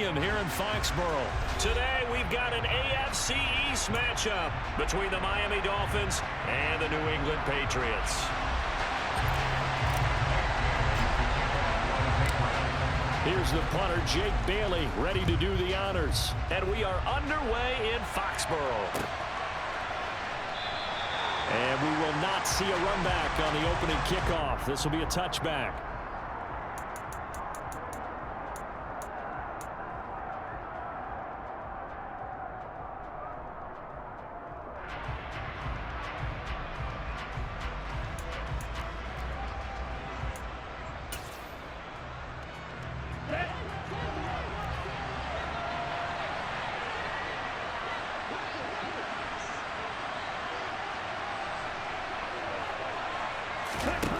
Stadium here in Foxborough. Today we've got an AFC East matchup between the Miami Dolphins and the New England Patriots. Here's the punter, Jake Bailey, ready to do the honors. And we are underway in Foxborough. And we will not see a run back on the opening kickoff. This will be a touchback.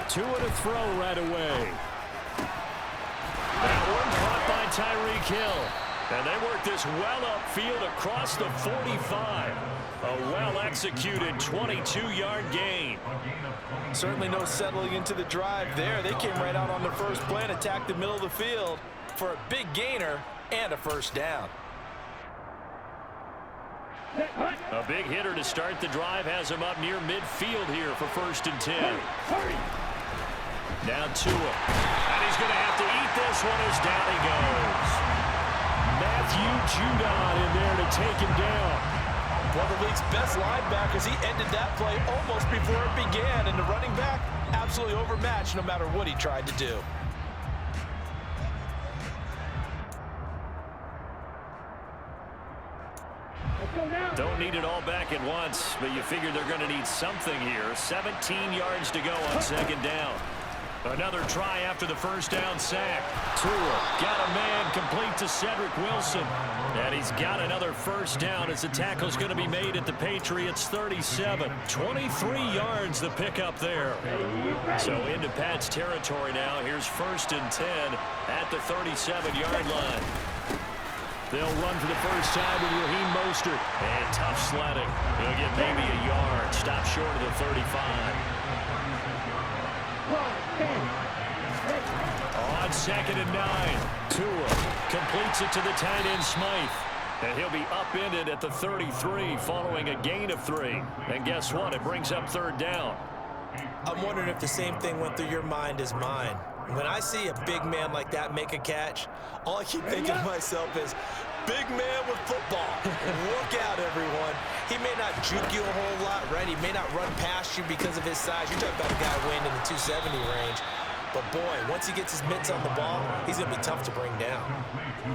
Two and a throw right away. That one caught by Tyreek Hill. And they work this well upfield across the 45. A well-executed 22-yard gain. Certainly no settling into the drive there. They came right out on the first play and attacked the middle of the field for a big gainer and a first down. A big hitter to start the drive has him up near midfield here for 1st and 10. Now Tua. And he's going to have to eat this one as down he goes. Matthew Judon in there to take him down. One of the league's best linebackers. He ended that play almost before it began. And the running back, absolutely overmatched no matter what he tried to do. Don't need it all back at once, but you figure they're going to need something here. 17 yards to go on 2nd down. Another try after the first down sack. Tua got a man complete to Cedric Wilson. And he's got another first down as the tackle's going to be made at the Patriots 37. 23 yards the pickup there. So into Pat's territory now. Here's 1st and 10 at the 37-yard line. They'll run for the first time with Raheem Mostert. And tough sledding. He'll get maybe a yard. Stop short of the 35. On 2nd and 9, Tua completes it to the tight end Smythe. And he'll be upended at the 33 following a gain of 3. And guess what? It brings up 3rd down. I'm wondering if the same thing went through your mind as mine. When I see a big man like that make a catch, all I keep thinking to myself is, big man with football. Look out, everyone. He may not juke you a whole lot, right? He may not run past you because of his size. You're talking about a guy weighing in the 270 range. But, boy, once he gets his mitts on the ball, he's going to be tough to bring down.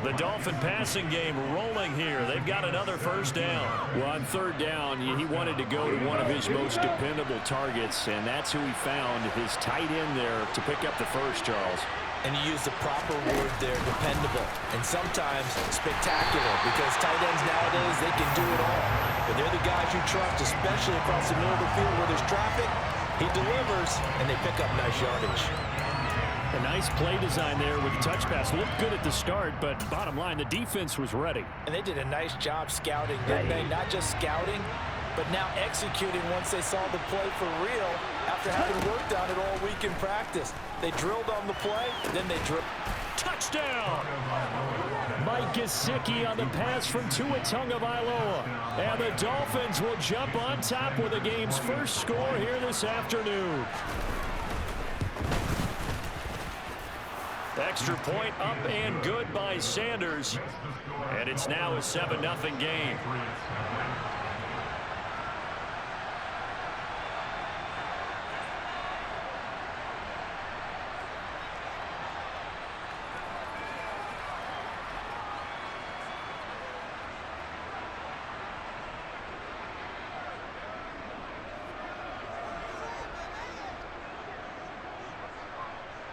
The Dolphin passing game rolling here. They've got another first down. Well, on 3rd down, he wanted to go to one of his most dependable targets, and that's who he found, his tight end there, to pick up the first, Charles. And you use the proper word there, dependable, and sometimes spectacular, because tight ends nowadays, they can do it all. But they're the guys you trust, especially across the middle of the field where there's traffic. He delivers, and they pick up nice yardage. A nice play design there with the touch pass. Looked good at the start, but bottom line, the defense was ready. And they did a nice job scouting, didn't they? Not just scouting, but now executing once they saw the play for real after having worked on it all week in practice. They drilled on the play, then they drilled. Touchdown! Mike Gesicki on the pass from Tua Tagovailoa. And the Dolphins will jump on top with the game's first score here this afternoon. Extra point up and good by Sanders. And it's now a 7-0 game.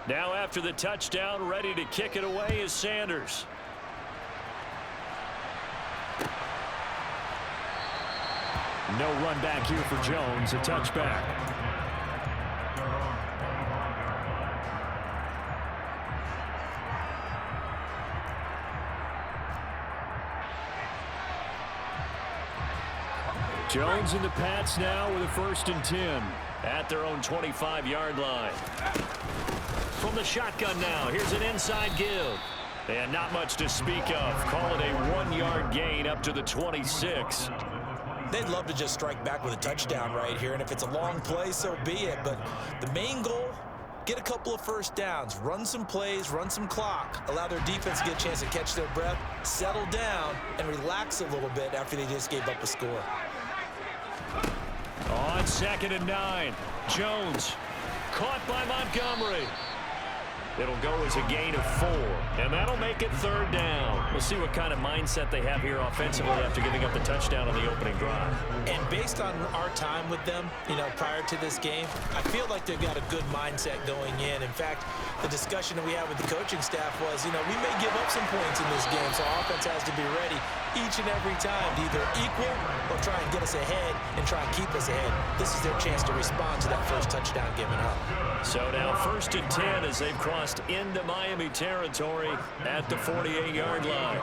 Now after the touchdown, ready to kick it away is Sanders. No run back here for Jones, a touchback. Jones and the Pats now with a 1st and 10 at their own 25-yard line. From the shotgun now, here's an inside give. And not much to speak of. Call it a 1-yard gain up to the 26. They'd love to just strike back with a touchdown right here, and if it's a long play, so be it. But the main goal, get a couple of first downs, run some plays, run some clock, allow their defense to get a chance to catch their breath, settle down, and relax a little bit after they just gave up a score. On 2nd and 9, Jones caught by Montgomery. It'll go as a gain of 4, and that'll make it 3rd down. We'll see what kind of mindset they have here offensively after giving up the touchdown on the opening drive. And based on our time with them, prior to this game, I feel like they've got a good mindset going in. In fact, the discussion that we had with the coaching staff was, we may give up some points in this game, so our offense has to be ready each and every time to either equal or try and get us ahead and try and keep us ahead. This is their chance to respond to that first touchdown given up. So now 1st and 10 as they've crossed into Miami territory at the 48-yard line.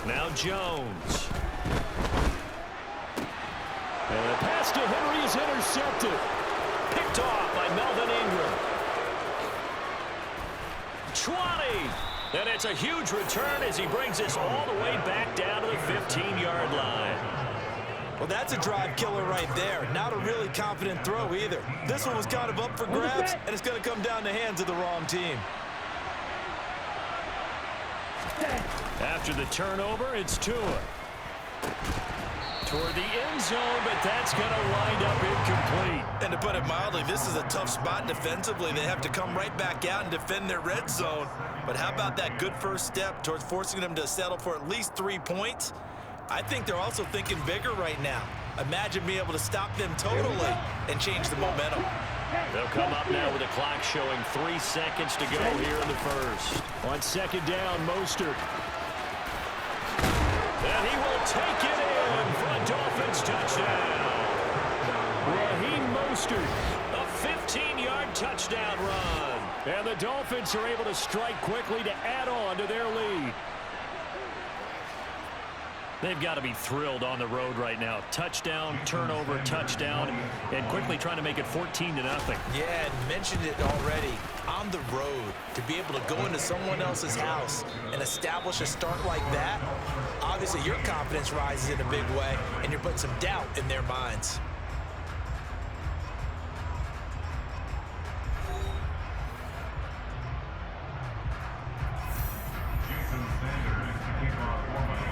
Now Jones. And the pass to Henry is intercepted. Picked off by Melvin Ingram. 20. And it's a huge return as he brings us all the way back down to the 15-yard line. Well, that's a drive killer right there. Not a really confident throw either. This one was kind of up for grabs, and it's going to come down the hands of the wrong team. After the turnover, it's Tua. Toward the end zone, but that's going to wind up incomplete. And to put it mildly, this is a tough spot defensively. They have to come right back out and defend their red zone. But how about that good first step towards forcing them to settle for at least 3 points? I think they're also thinking bigger right now. Imagine being able to stop them totally and change the momentum. They'll come up now with a clock showing 3 seconds to go here in the first. On 2nd down, Mostert. And he will take it in for a Dolphins touchdown. Raheem Mostert, a 15-yard touchdown run. And the Dolphins are able to strike quickly to add on to their lead. They've got to be thrilled on the road right now. Touchdown, turnover, touchdown, and quickly trying to make it 14-0. Yeah, and mentioned it already. On the road, to be able to go into someone else's house and establish a start like that, obviously your confidence rises in a big way, and you're putting some doubt in their minds.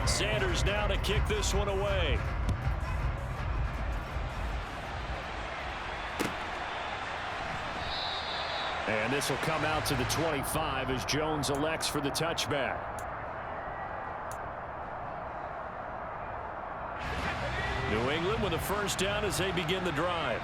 Sanders now to kick this one away. And this will come out to the 25 as Jones elects for the touchback. New England with a first down as they begin the drive.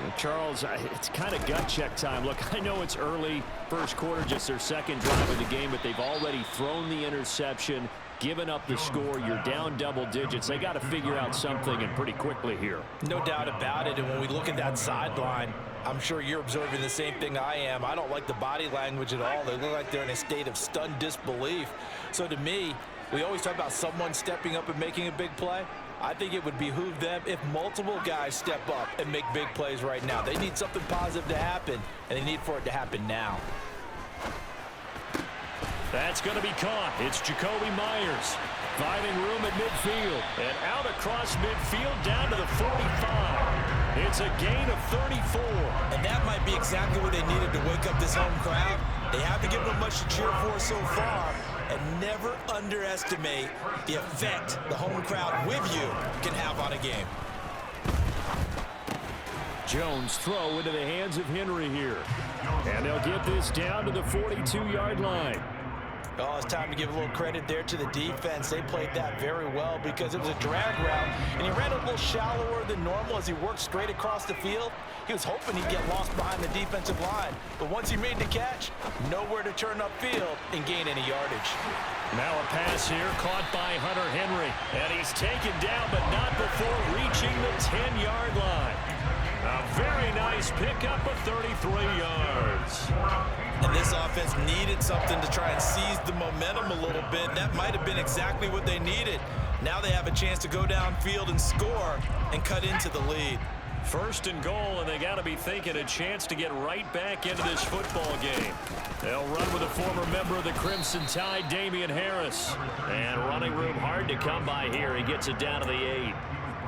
And Charles, it's kind of gut check time. Look, I know it's early, first quarter, just their second drive of the game, but they've already thrown the interception, given up the score. You're down double digits. They got to figure out something, and pretty quickly here. No doubt about it. And when we look at that sideline, I'm sure you're observing the same thing I am. I don't like the body language at all. They look like they're in a state of stunned disbelief. So to me, we always talk about someone stepping up and making a big play. I think it would behoove them if multiple guys step up and make big plays right now. They need something positive to happen, and they need for it to happen now. That's going to be caught. It's Jacoby Myers finding room at midfield. And out across midfield down to the 45. It's a gain of 34. And that might be exactly what they needed to wake up this home crowd. They haven't given them much to cheer for so far. And never underestimate the effect the home crowd with you can have on a game. Jones throw into the hands of Henry here. And they'll get this down to the 42-yard line. Oh, it's time to give a little credit there to the defense. They played that very well because it was a drag route, and he ran a little shallower than normal as he worked straight across the field. He was hoping he'd get lost behind the defensive line, but once he made the catch, nowhere to turn upfield and gain any yardage. Now a pass here caught by Hunter Henry, and he's taken down, but not before reaching the 10-yard line. A very nice pickup of 33 yards. And this offense needed something to try and seize the momentum a little bit. That might have been exactly what they needed. Now they have a chance to go downfield and score and cut into the lead. First and goal, and they got to be thinking a chance to get right back into this football game. They'll run with a former member of the Crimson Tide, Damian Harris. And running room hard to come by here. He gets it down to the 8.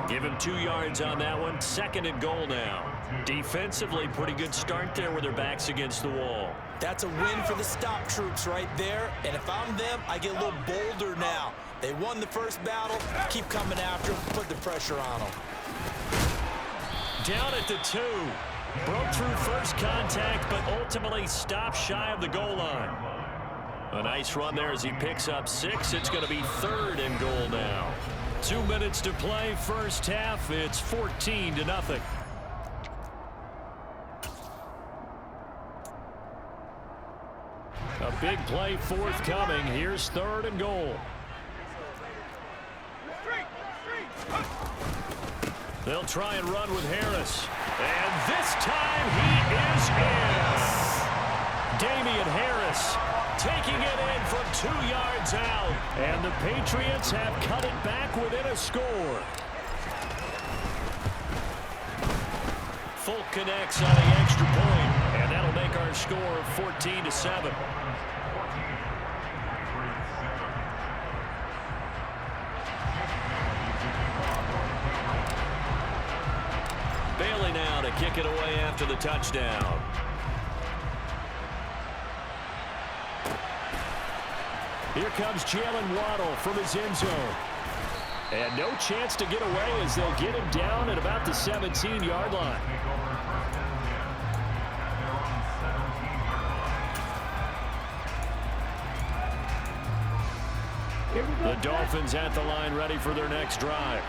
Give him 2 yards on that one. Second and goal now. Defensively, pretty good start there with their backs against the wall. That's a win for the stop troops right there. And if I'm them, I get a little bolder now. They won the first battle. Keep coming after them. Put the pressure on them. Down at the 2. Broke through first contact, but ultimately stopped shy of the goal line. A nice run there as he picks up 6. It's going to be 3rd and goal now. 2 minutes to play, first half. It's 14-0. A big play forthcoming. Here's 3rd and goal. They'll try and run with Harris. And this time he is in. Damian Harris taking it in from 2 yards out. And the Patriots have cut it back within a score. Folk connects on the extra point, and that'll make our score 14-7. Bailey now to kick it away after the touchdown. Here comes Jalen Waddle from his end zone. And no chance to get away as they'll get him down at about the 17-yard line. The Dolphins at the line ready for their next drive.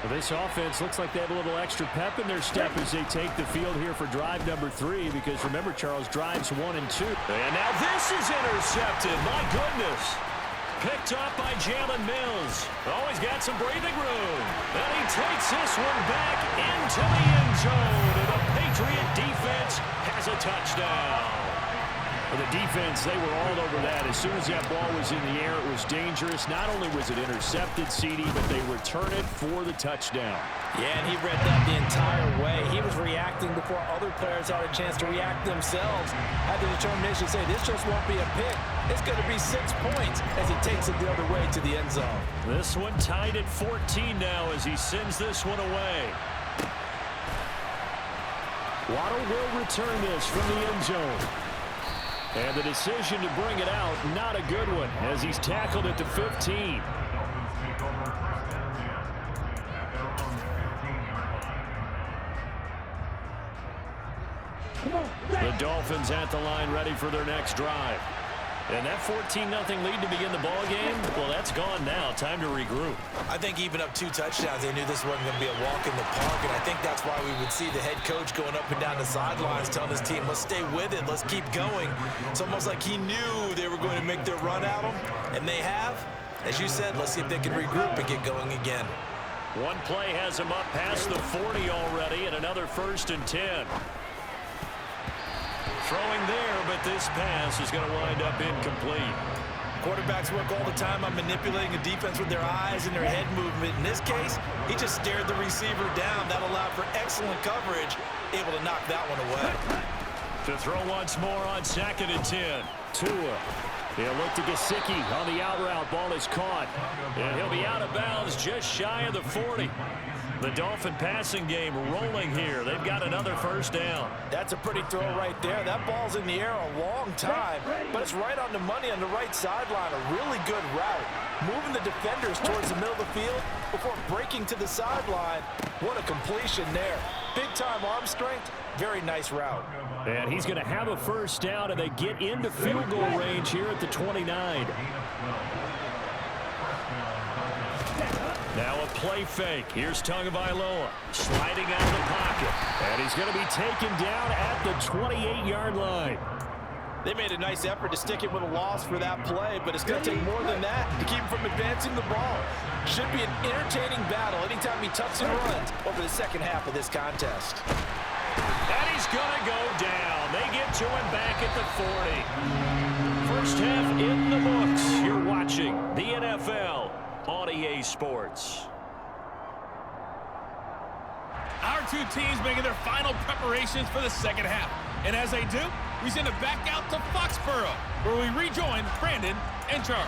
Well, this offense looks like they have a little extra pep in their step as they take the field here for drive number 3, because remember, Charles, drives 1 and 2. And now this is intercepted. My goodness. Picked up by Jalen Mills. Always got some breathing room. And he takes this one back into the end zone. And the Patriot defense has a touchdown. For the defense, they were all over that. As soon as that ball was in the air, it was dangerous. Not only was it intercepted, CD, but they return it for the touchdown. Yeah, and he read that the entire way. He was reacting before other players had a chance to react themselves. Had the determination to say, this just won't be a pick. It's going to be 6 points as he takes it the other way to the end zone. This one tied at 14 now as he sends this one away. Waddle will return this from the end zone. And the decision to bring it out, not a good one, as he's tackled at the 15. The Dolphins at the line ready for their next drive. And that 14-0 lead to begin the ball game, well, that's gone now. Time to regroup. I think even up 2 touchdowns, they knew this wasn't going to be a walk in the park, and I think that's why we would see the head coach going up and down the sidelines telling his team, let's stay with it, let's keep going. It's almost like he knew they were going to make their run at him, and they have. As you said, let's see if they can regroup and get going again. One play has him up past the 40 already, and another 1st and 10. Throwing there, but this pass is going to wind up incomplete. Quarterbacks work all the time on manipulating a defense with their eyes and their head movement. In this case, he just stared the receiver down. That allowed for excellent coverage, able to knock that one away. To throw once more on 2nd and 10. Tua. He'll look to Gesicki on the out route. Ball is caught. And he'll be out of bounds just shy of the 40. The Dolphin passing game rolling here. They've got another 1st down. That's a pretty throw right there. That ball's in the air a long time, but it's right on the money on the right sideline. A really good route. Moving the defenders towards the middle of the field before breaking to the sideline. What a completion there. Big-time arm strength. Very nice route. And he's going to have a 1st down, and they get into field goal range here at the 29. Now a play fake. Here's Tagovailoa sliding out of the pocket. And he's going to be taken down at the 28-yard line. They made a nice effort to stick him with a loss for that play, but it's going to take more than that to keep him from advancing the ball. Should be an entertaining battle anytime he tucks and runs over the second half of this contest. And he's going to go down. They get to him back at the 40. First half in the books. You're watching the NFL on EA Sports. Our two teams making their final preparations for the second half. And as they do, we send it back out to Foxborough, where we rejoin Brandon and Charles.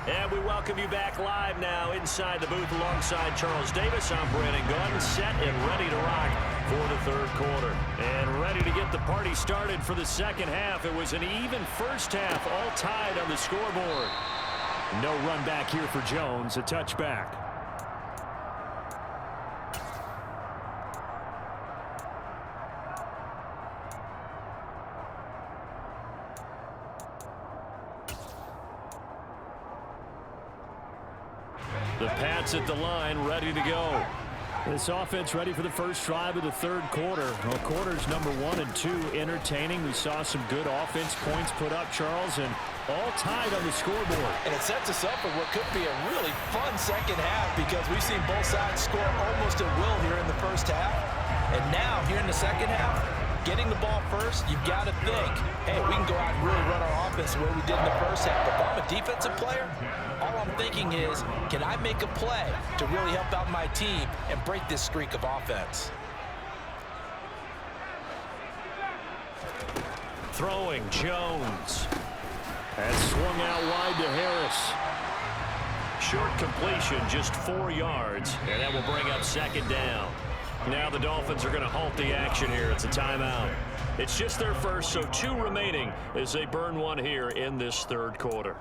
And we welcome you back live now inside the booth alongside Charles Davis. I'm Brandon Gaudin, set and ready to rock for the third quarter. And ready to get the party started for the second half. It was an even first half, all tied on the scoreboard. No run back here for Jones, a touchback. The Pats at the line, ready to go. This offense ready for the first drive of the third quarter. Well, quarters number 1 and 2 entertaining. We saw some good offense points put up, Charles, and all tied on the scoreboard. And it sets us up for what could be a really fun second half because we've seen both sides score almost at will here in the first half. And now, here in the second half, getting the ball first, you've got to think, hey, we can go out and really run our offense the way we did in the first half. But if I'm a defensive player, all I'm thinking is, can I make a play to really help out my team and break this streak of offense? Throwing, Jones. And swung out wide to Harris. Short completion, just 4 yards, and that will bring up second down. Now the Dolphins are going to halt the action here. It's a timeout. It's just their first, so 2 remaining as they burn one here in this third quarter.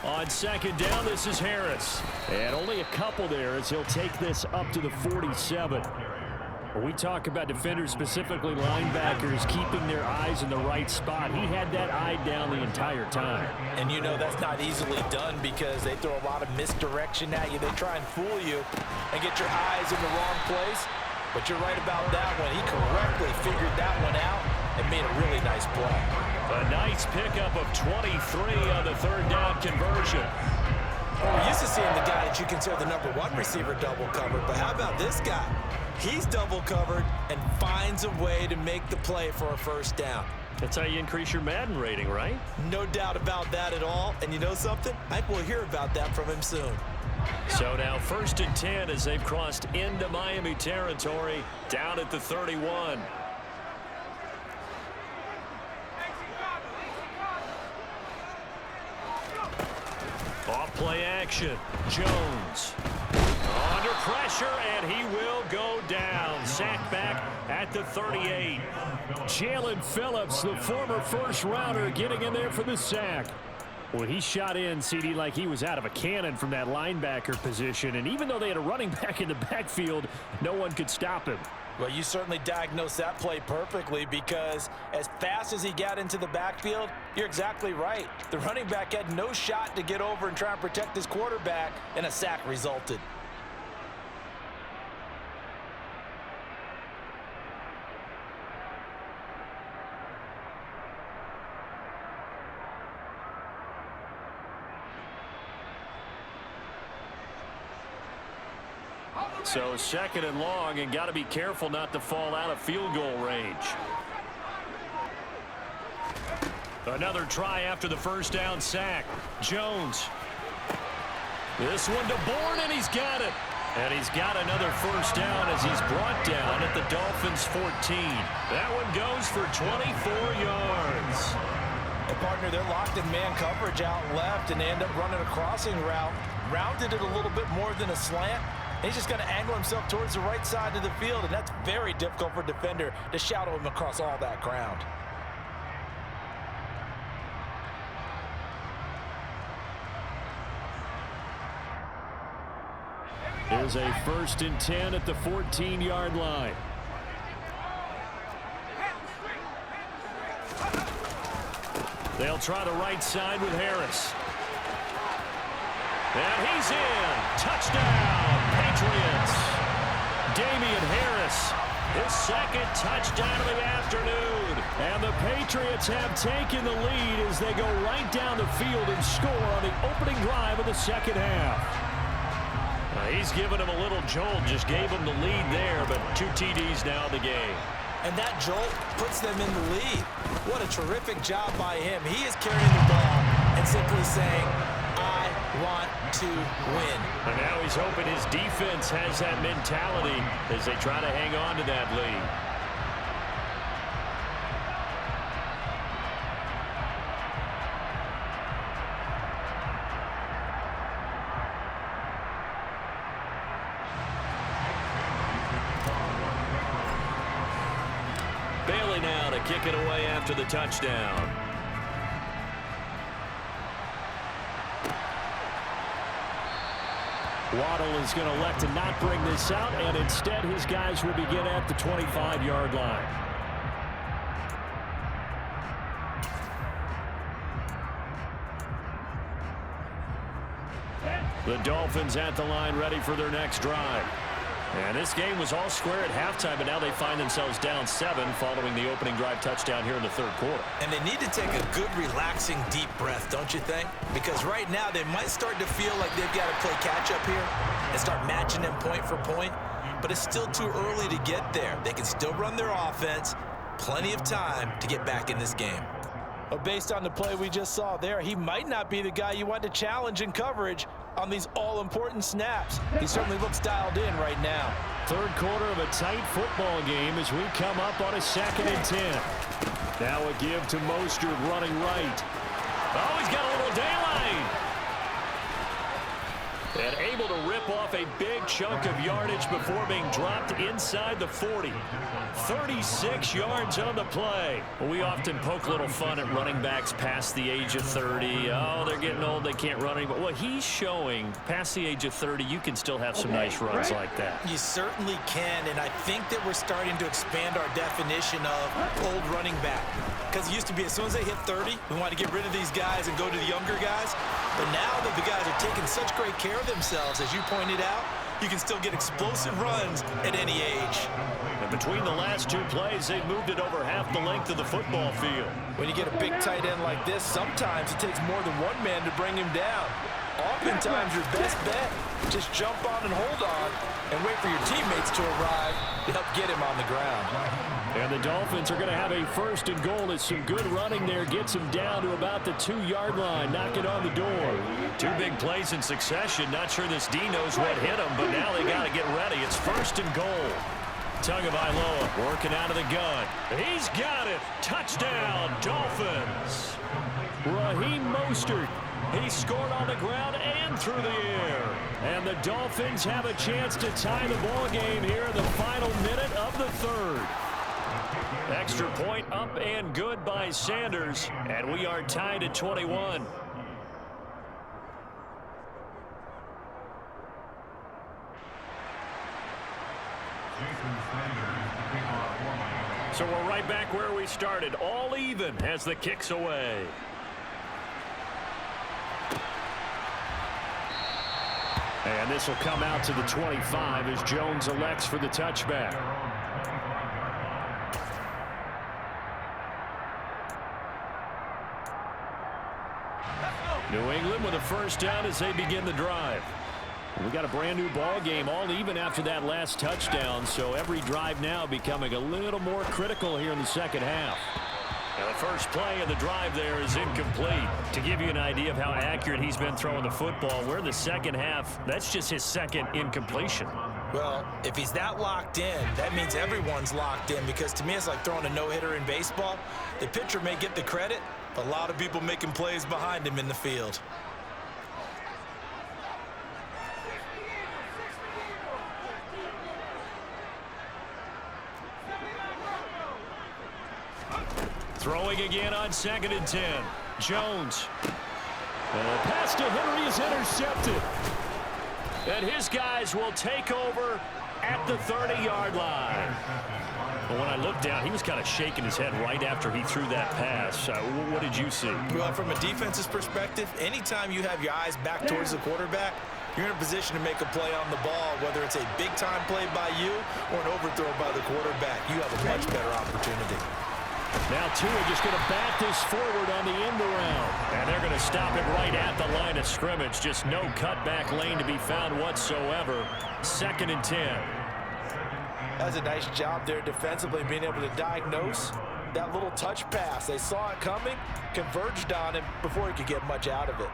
On second down, this is Harris. And only a couple there as he'll take this up to the 47. When we talk about defenders, specifically linebackers, keeping their eyes in the right spot, he had that eye down the entire time. And you know that's not easily done because they throw a lot of misdirection at you. They try and fool you and get your eyes in the wrong place. But you're right about that one. He correctly figured that one out and made a really nice play. A nice pickup of 23 on the third down conversion. Well, we're used to seeing the guy that you consider the number 1 receiver double covered, but how about this guy? He's double covered and finds a way to make the play for a first down. That's how you increase your Madden rating, right? No doubt about that at all. And you know something? I think we'll hear about that from him soon. So now 1st and 10 as they've crossed into Miami territory, down at the 31. Off play action. Jones. Under pressure, and he will go down. Sacked back at the 38. Jalen Phillips, the former first-rounder, getting in there for the sack. Well, he shot in, CD, like he was out of a cannon from that linebacker position. And even though they had a running back in the backfield, no one could stop him. Well, you certainly diagnosed that play perfectly because as fast as he got into the backfield, you're exactly right. The running back had no shot to get over and try and protect his quarterback, and a sack resulted. So 2nd and long, and got to be careful not to fall out of field goal range. Another try after the first down sack. Jones. This one to Bourne, and he's got it. And he's got another first down as he's brought down at the Dolphins' 14. That one goes for 24 yards. And partner, they're locked in man coverage out left, and they end up running a crossing route. Rounded it a little bit more than a slant. He's just going to angle himself towards the right side of the field, and that's very difficult for a defender to shadow him across all that ground. There's a 1st and 10 at the 14-yard line. They'll try the right side with Harris. And he's in. Touchdown, Patriots. Damian Harris His second touchdown of the afternoon. And the Patriots have taken the lead as they go right down the field and score on the opening drive of the second half. He's given him a little jolt, just gave him the lead there, but 2 TDs now in the game. And that jolt puts them in the lead. What a terrific job by him. He is carrying the ball and simply saying, I want to win. And now he's hoping his defense has that mentality as they try to hang on to that lead. Bailey now to kick it away after the touchdown. Waddle is going to elect to not bring this out, and instead his guys will begin at the 25-yard line. The Dolphins at the line ready for their next drive. And this game was all square at halftime, but now they find themselves down 7 following the opening drive touchdown here in the third quarter. And they need to take a good, relaxing, deep breath, don't you think? Because right now they might start to feel like they've got to play catch-up here and start matching them point for point. But it's still too early to get there. They can still run their offense. Plenty of time to get back in this game. Well, based on the play we just saw there, he might not be the guy you want to challenge in coverage on these all-important snaps. He certainly looks dialed in right now. Third quarter of a tight football game as we come up on a 2nd and 10. Now a give to Mostert running right. Oh, he's got a little daylight. And able to rip off a big chunk of yardage before being dropped inside the 40. 36 yards on the play. Well, we often poke a little fun at running backs past the age of 30. Oh, they're getting old, they can't run anymore. Well, he's showing past the age of 30, you can still have some nice runs like that. You certainly can, and I think that we're starting to expand our definition of old running back. Because it used to be as soon as they hit 30, we want to get rid of these guys and go to the younger guys. But now that the guys are taking such great care of themselves, as you pointed out, you can still get explosive runs at any age. And between the last 2 plays, they've moved it over half the length of the football field. When you get a big tight end like this, sometimes it takes more than one man to bring him down. Oftentimes, your best bet, just jump on and hold on and wait for your teammates to arrive to help get him on the ground. And the Dolphins are going to have a 1st and goal as some good running there gets him down to about the 2-yard line, knocking on the door. 2 big plays in succession. Not sure this D knows what hit him, but now they got to get ready. It's 1st and goal. Tagovailoa working out of the gun. He's got it. Touchdown, Dolphins. Raheem Mostert. He scored on the ground and through the air. And the Dolphins have a chance to tie the ball game here in the final minute of the 3rd. Extra point up and good by Sanders, and we are tied at 21. So we're right back where we started, all even as the kick's away. And this will come out to the 25 as Jones elects for the touchback. New England with a 1st down as they begin the drive. We got a brand new ball game, all even after that last touchdown, so every drive now becoming a little more critical here in the second half. Now the first play of the drive there is incomplete. To give you an idea of how accurate he's been throwing the football, we're in the second half. That's just his 2nd incompletion. Well, if he's that locked in, that means everyone's locked in, because to me it's like throwing a no-hitter in baseball. The pitcher may get the credit, but a lot of people making plays behind him in the field. Throwing again on 2nd and 10. Jones. And a pass to Henry is intercepted. And his guys will take over at the 30-yard line. But when I looked down, he was kind of shaking his head right after he threw that pass. What did you see? Well, from a defense's perspective, anytime you have your eyes back towards the quarterback, you're in a position to make a play on the ball, whether it's a big-time play by you or an overthrow by the quarterback. You have a much better opportunity. Now Tua just going to bat this forward on the end around. And they're going to stop it right at the line of scrimmage. Just no cutback lane to be found whatsoever. 2nd and 10. That's a nice job there defensively, being able to diagnose that little touch pass. They saw it coming, converged on him before he could get much out of it.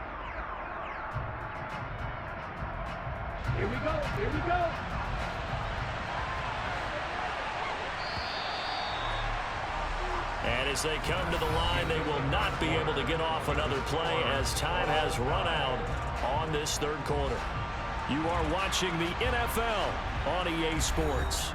Here we go. Here we go. And as they come to the line, they will not be able to get off another play as time has run out on this 3rd quarter. You are watching the NFL on EA Sports.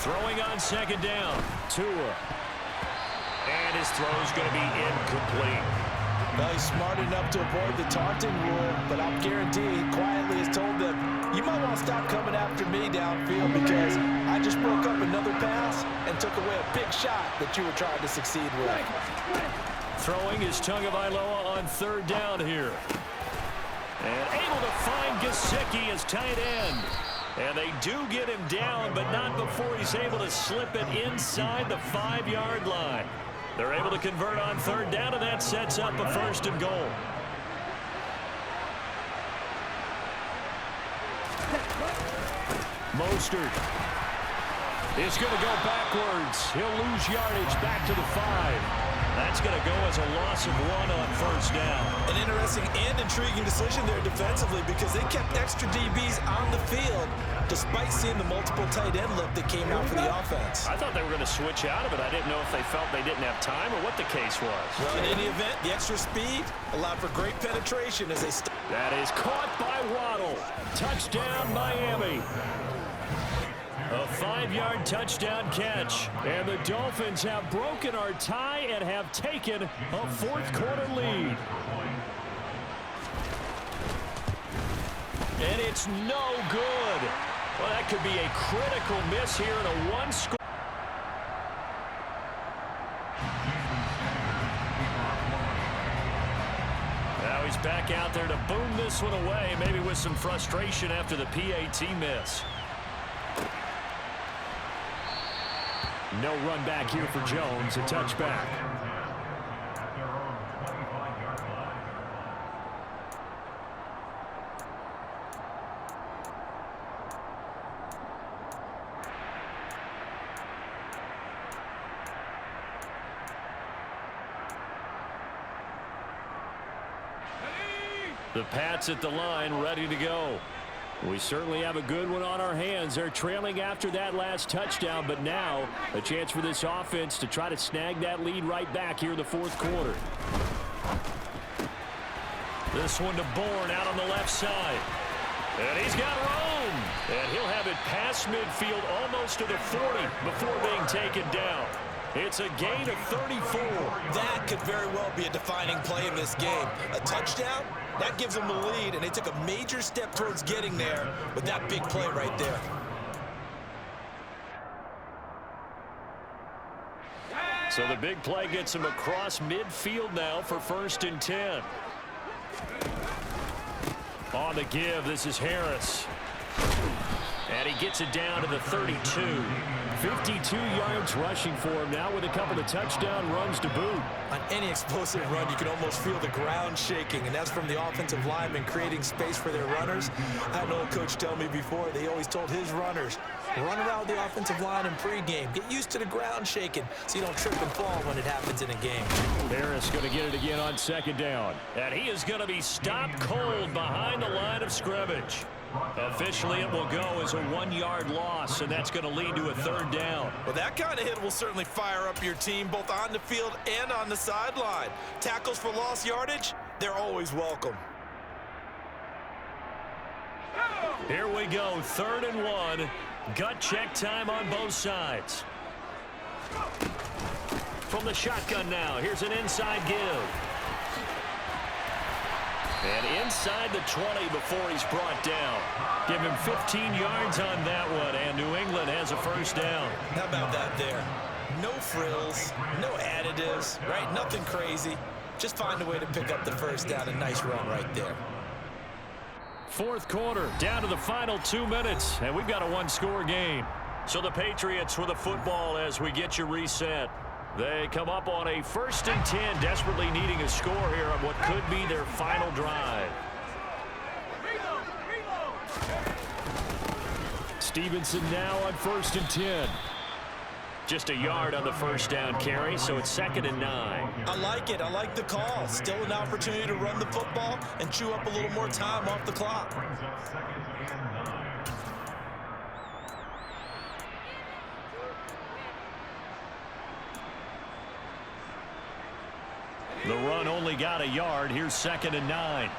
Throwing on 2nd down. Tua. And his throw's going to be incomplete. Well, he's smart enough to avoid the taunting rule, but I'll guarantee he quietly has told them, you might want to stop coming after me downfield because I just broke up another pass and took away a big shot that you were trying to succeed with. Throwing is Tagovailoa on 3rd down here. And able to find Gesicki as tight end. And they do get him down, but not before he's able to slip it inside the 5-yard line. They're able to convert on 3rd down, and that sets up a 1st and goal. Mostert is going to go backwards. He'll lose yardage back to the 5. That's going to go as a loss of 1 on 1st down. An interesting and intriguing decision there defensively because they kept extra DBs on the field despite seeing the multiple tight end look that came out for the offense. I thought they were going to switch out of it. I didn't know if they felt they didn't have time or what the case was. Well, in any event, the extra speed allowed for great penetration as they... That is caught by Waddle. Touchdown, Miami. A 5-yard touchdown catch. And the Dolphins have broken our tie and have taken a 4th quarter lead. And it's no good. Well, that could be a critical miss here in a 1-score. Now he's back out there to boom this one away, maybe with some frustration after the PAT miss. No run back here for Jones, a touchback. The Pats at the line, ready to go. We certainly have a good one on our hands. They're trailing after that last touchdown, but now a chance for this offense to try to snag that lead right back here in the 4th quarter. This one to Bourne out on the left side. And he's got room. And he'll have it past midfield almost to the 40 before being taken down. It's a gain of 34. That could very well be a defining play in this game. A touchdown, that gives them the lead, and they took a major step towards getting there with that big play right there. So the big play gets him across midfield now for 1st and 10. On the give, this is Harris. And he gets it down to the 32. 52 yards rushing for him now with a couple of touchdown runs to boot. On any explosive run, you can almost feel the ground shaking, and that's from the offensive linemen creating space for their runners. I had an old coach tell me before, they always told his runners, run around the offensive line in pregame. Get used to the ground shaking so you don't trip and fall when it happens in a game. Harris going to get it again on 2nd down. And he is going to be stopped cold behind the line of scrimmage. Officially, it will go as a 1-yard loss, and that's going to lead to a 3rd down. Well, that kind of hit will certainly fire up your team both on the field and on the sideline. Tackles for lost yardage, they're always welcome. Here we go, 3rd and 1. Gut check time on both sides. From the shotgun now, here's an inside give. And inside the 20 before he's brought down. Give him 15 yards on that one, and New England has a first down. How about that there? No frills, no additives, right? Nothing crazy. Just find a way to pick up the first down. A nice run right there. Fourth quarter, down to the final 2 minutes, and we've got a one-score game. So the Patriots with the football as we get you reset. They come up on a 1st and 10, desperately needing a score here on what could be their final drive. Stevenson now on 1st and 10. Just a yard on the first down carry, so it's 2nd and 9. I like it. I like the call. Still an opportunity to run the football and chew up a little more time off the clock. The run only got a yard. Here's 2nd and 9.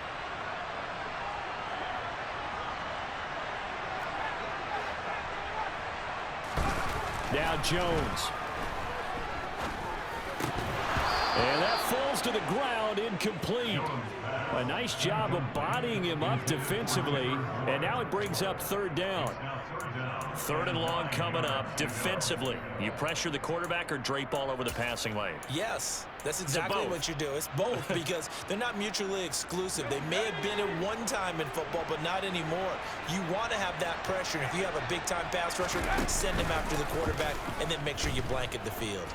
Now Jones. And that falls to the ground, incomplete. A nice job of bodying him up defensively, and now it brings up 3rd down. 3rd and long coming up defensively. You pressure the quarterback or drape all over the passing lane? Yes, that's exactly what you do. It's both because they're not mutually exclusive. They may have been at one time in football, but not anymore. You want to have that pressure. And if you have a big-time pass rusher, send him after the quarterback and then make sure you blanket the field.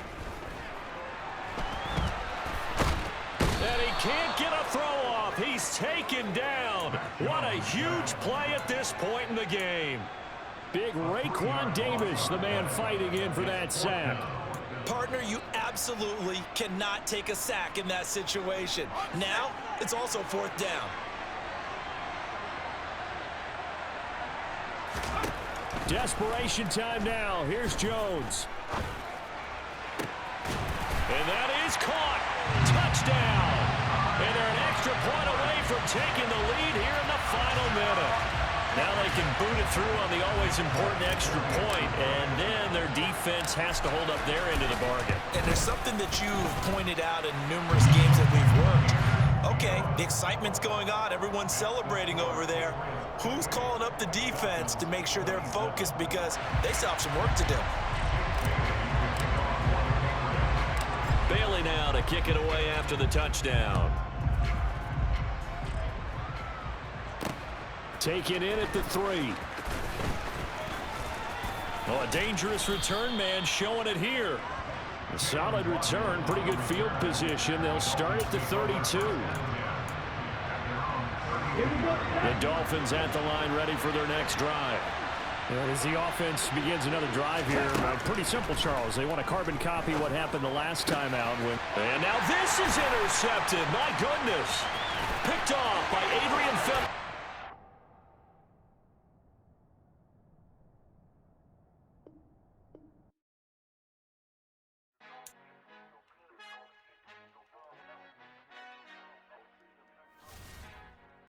And he can't get a throw off. He's taken down. What a huge play at this point in the game. Big Raekwon Davis, the man fighting in for that sack. Partner, you absolutely cannot take a sack in that situation. Now, it's also 4th down. Desperation time now. Here's Jones. And that is caught. Touchdown. And they're an extra point away from taking the lead here in the final minute. Now they can boot it through on the always important extra point, and then their defense has to hold up their end of the bargain. And there's something that you've pointed out in numerous games that we've worked. Okay, the excitement's going on. Everyone's celebrating over there. Who's calling up the defense to make sure they're focused because they still have some work to do? Bailey now to kick it away after the touchdown. Taken in at the 3. Oh, a dangerous return man showing it here. A solid return, pretty good field position. They'll start at the 32. The Dolphins at the line ready for their next drive. And as the offense begins another drive here, pretty simple, Charles. They want to carbon copy what happened the last time out. And now this is intercepted. My goodness.